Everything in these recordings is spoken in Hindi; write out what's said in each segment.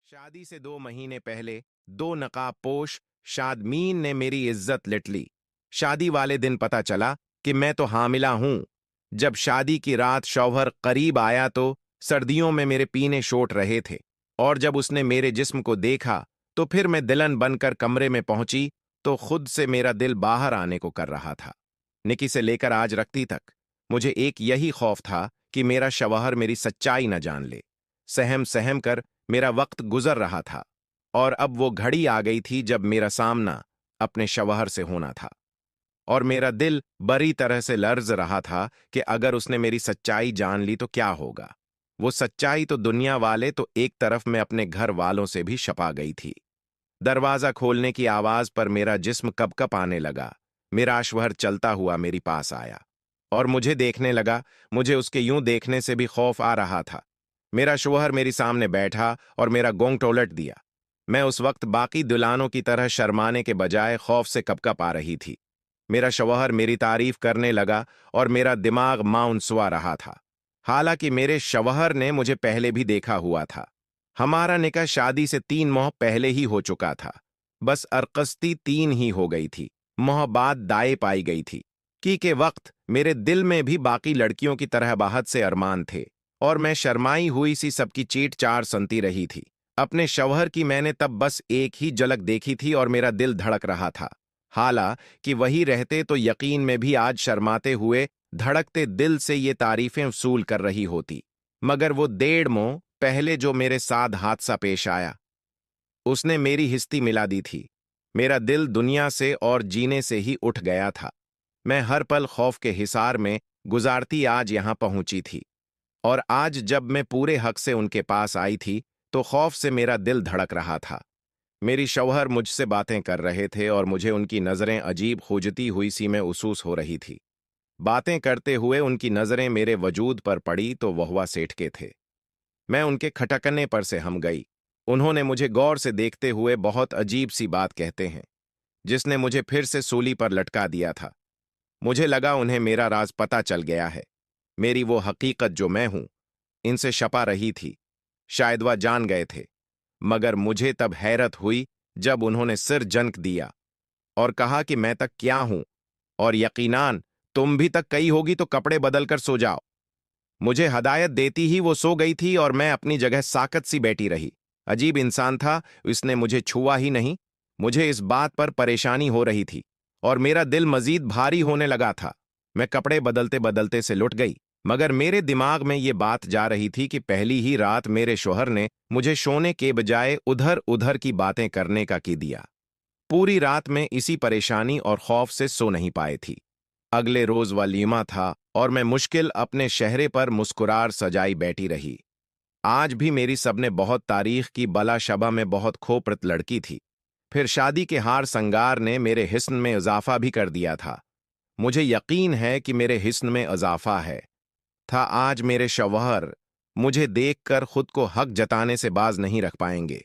शादी से 2 महीने पहले दो नकाबपोश शादमीन ने मेरी इज्जत लिट ली। शादी वाले दिन पता चला कि मैं तो हामिला हूं। जब शादी की रात शौहर करीब आया तो सर्दियों में मेरे पीने छोट रहे थे, और जब उसने मेरे जिस्म को देखा तो फिर मैं दिलन बनकर कमरे में पहुंची तो खुद से मेरा दिल बाहर आने को कर रहा था। निकी से लेकर आज रखती तक मुझे एक यही खौफ था कि मेरा शौहर मेरी सच्चाई न जान ले। सहम सहम कर मेरा वक्त गुजर रहा था, और अब वो घड़ी आ गई थी जब मेरा सामना अपने शौहर से होना था। और मेरा दिल बड़ी तरह से लर्ज रहा था कि अगर उसने मेरी सच्चाई जान ली तो क्या होगा। वो सच्चाई तो दुनिया वाले तो एक तरफ मैं अपने घर वालों से भी छपा गई थी। दरवाजा खोलने की आवाज पर मेरा जिस्म कपकप आने लगा। मेरा शौहर चलता हुआ मेरी पास आया और मुझे देखने लगा। मुझे उसके यूं देखने से भी खौफ आ रहा था। मेरा शौहर मेरी सामने बैठा और मेरा गोंग टोलट दिया। मैं उस वक्त बाकी दुल्हानों की तरह शर्माने के बजाय खौफ से कपकप आ रही थी। मेरा शौहर मेरी तारीफ करने लगा और मेरा दिमाग माउंसवा रहा था। हालांकि मेरे शौहर ने मुझे पहले भी देखा हुआ था। हमारा निकाह शादी से 3 माह पहले ही हो चुका था। बस अरकस्ती 3 ही हो गई थी। माह बाद दाए पाई गई थी। कि के वक्त मेरे दिल में भी बाकी लड़कियों की तरह बाहत से अरमान थे, और मैं शर्माई हुई सी सबकी चीट चार सुनती रही थी। अपने शौहर की मैंने तब बस एक ही झलक देखी थी और मेरा दिल धड़क रहा था। हालांकि वही रहते तो यकीन में भी आज शर्माते हुए धड़कते दिल से ये तारीफें वसूल कर रही होती। मगर वो 1.5 माह पहले जो मेरे साथ हादसा पेश आया, उसने मेरी हिस्ती मिला दी थी। मेरा दिल दुनिया से और जीने से ही उठ गया था। मैं हर पल खौफ के हिसार में गुजारती आज यहां पहुंची थी, और आज जब मैं पूरे हक से उनके पास आई थी तो खौफ से मेरा दिल धड़क रहा था। मेरी शौहर मुझसे बातें कर रहे थे और मुझे उनकी नजरें अजीब खुजती हुई सी में महसूस हो रही थी। बातें करते हुए उनकी नजरें मेरे वजूद पर पड़ी तो वह हुआ सेठ के थे। मैं उनके खटकने पर से हम गई। उन्होंने मुझे गौर से देखते हुए बहुत अजीब सी बात कहते हैं, जिसने मुझे फिर से सूली पर लटका दिया था। मुझे लगा उन्हें मेरा राज पता चल गया है। मेरी वो हकीकत जो मैं हूं इनसे छपा रही थी। शायद वह जान गए थे। मगर मुझे तब हैरत हुई जब उन्होंने सिर जनक दिया और कहा कि मैं तक क्या हूं, और यकीनान तुम भी तक कई होगी तो कपड़े बदलकर सो जाओ। मुझे हदायत देती ही वो सो गई थी और मैं अपनी जगह साकत सी बैठी रही। अजीब इंसान था, इसने मुझे छुआ ही नहीं। मुझे इस बात पर परेशानी हो रही थी और मेरा दिल मजीद भारी होने लगा था। मैं कपड़े बदलते बदलते से लुट गई, मगर मेरे दिमाग में ये बात जा रही थी कि पहली ही रात मेरे शौहर ने मुझे सोने के बजाय उधर उधर की बातें करने का की दिया। पूरी रात में इसी परेशानी और खौफ से सो नहीं पाई थी। अगले रोज वलीमा था और मैं मुश्किल अपने चेहरे पर मुस्कुरार सजाई बैठी रही। आज भी मेरी सबने बहुत तारीख की बला शबा में बहुत खोपरत लड़की थी। फिर शादी के हार संगार ने मेरे हिस्न में इजाफा भी कर दिया था। मुझे यकीन है कि मेरे हिस्न में इजाफा है था। आज मेरे शौहर मुझे देखकर खुद को हक जताने से बाज नहीं रख पाएंगे।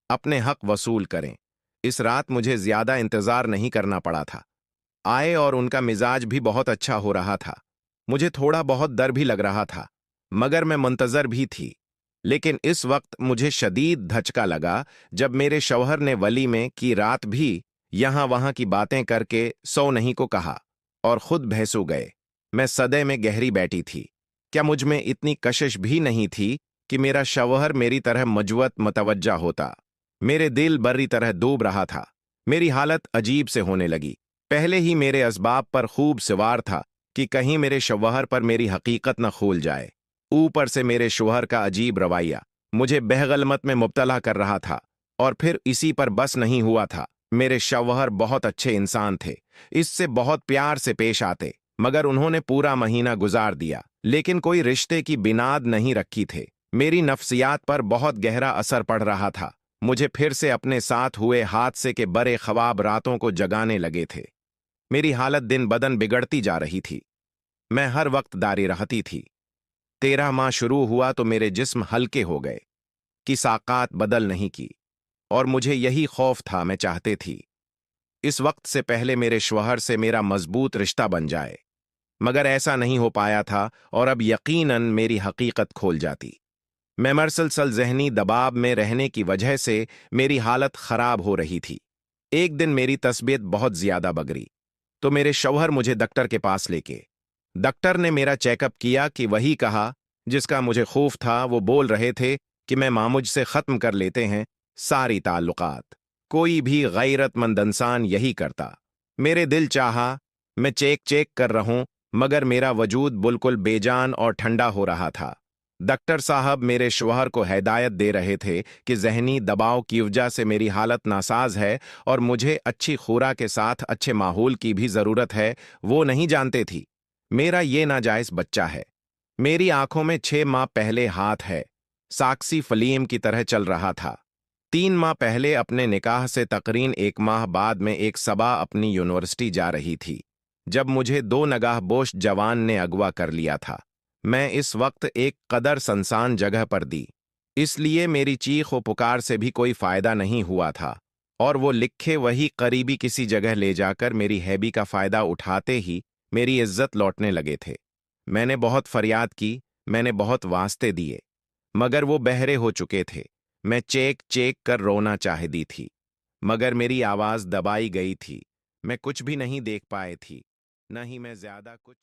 अपने हक वसूल करें। इस रात मुझे ज्यादा इंतजार नहीं करना पड़ा था। आए और उनका मिजाज भी बहुत अच्छा हो रहा था। मुझे थोड़ा बहुत डर भी लग रहा था, मगर मैं मुंतजर भी थी। लेकिन इस वक्त मुझे शदीद धचका लगा जब मेरे शौहर ने वली में की रात भी यहां वहां की बातें करके सो नहीं को कहा और खुद भैंसू गए। मैं सदे में गहरी बैठी थी। क्या मुझ में इतनी कशिश भी नहीं थी कि मेरा शौहर मेरी तरह मजवत मतवज्जा होता? मेरे दिल बर्री तरह डूब रहा था। मेरी हालत अजीब से होने लगी। पहले ही मेरे असबाब पर खूब सवार था कि कहीं मेरे शौहर पर मेरी हकीकत न खोल जाए। ऊपर से मेरे शौहर का अजीब रवैया मुझे बहगलमत में मुब्तला कर रहा था। और फिर इसी पर बस नहीं हुआ था। मेरे शौहर बहुत अच्छे इंसान थे, इससे बहुत प्यार से पेश आते, मगर उन्होंने पूरा महीना गुजार दिया लेकिन कोई रिश्ते की बिनाद नहीं रखी थे। मेरी नफ्सियात पर बहुत गहरा असर पड़ रहा था। मुझे फिर से अपने साथ हुए हादसे के बड़े ख्वाब रातों को जगाने लगे थे। मेरी हालत दिन बदन बिगड़ती जा रही थी। मैं हर वक्त दारी रहती थी। 13 माह शुरू हुआ तो मेरे जिस्म हल्के हो गए कि साकात बदल नहीं की, और मुझे यही खौफ था। मैं चाहते थी इस वक्त से पहले मेरे शौहर से मेरा मजबूत रिश्ता बन जाए, मगर ऐसा नहीं हो पाया था और अब यकीनन मेरी हकीकत खोल जाती। मैं मसलसल जहनी दबाव में रहने की वजह से मेरी हालत खराब हो रही थी। एक दिन मेरी तबीयत बहुत ज्यादा बगड़ी, तो मेरे शौहर मुझे डॉक्टर के पास लेके। डॉक्टर ने मेरा चेकअप किया कि वही कहा जिसका मुझे खौफ था। वो बोल रहे थे कि मैं मामुझ से खत्म कर लेते हैं सारी ताल्लुकात। कोई भी गैरतमंद इंसान यही करता। मेरे दिल चाहा मैं चेक चेक कर रहूं, मगर मेरा वजूद बिल्कुल बेजान और ठंडा हो रहा था। डॉक्टर साहब मेरे शौहर को हिदायत दे रहे थे कि जहनी दबाव की वजह से मेरी हालत नासाज है और मुझे अच्छी खुराक के साथ अच्छे माहौल की भी ज़रूरत है। वो नहीं जानते थी मेरा ये नाजायज बच्चा है। मेरी आंखों में 6 माह पहले हाथ है साक्षी फलीम की तरह चल रहा था। 3 माह पहले अपने निकाह से तकरीन 1 माह बाद में एक सबा अपनी यूनिवर्सिटी जा रही थी, जब मुझे 2 नगाहबोश जवान ने अगवा कर लिया था। मैं इस वक्त एक कदर सनसान जगह पर दी, इसलिए मेरी चीख व पुकार से भी कोई फायदा नहीं हुआ था, और वो लिखे वही करीबी किसी जगह ले जाकर मेरी हैबी का फायदा उठाते ही मेरी इज्जत लौटने लगे थे। मैंने बहुत फरियाद की, मैंने बहुत वास्ते दिए, मगर वो बहरे हो चुके थे। मैं चेक चेक कर रोना चाहती थी, मगर मेरी आवाज दबाई गई थी। मैं कुछ भी नहीं देख पाए थी, न ही मैं ज्यादा कुछ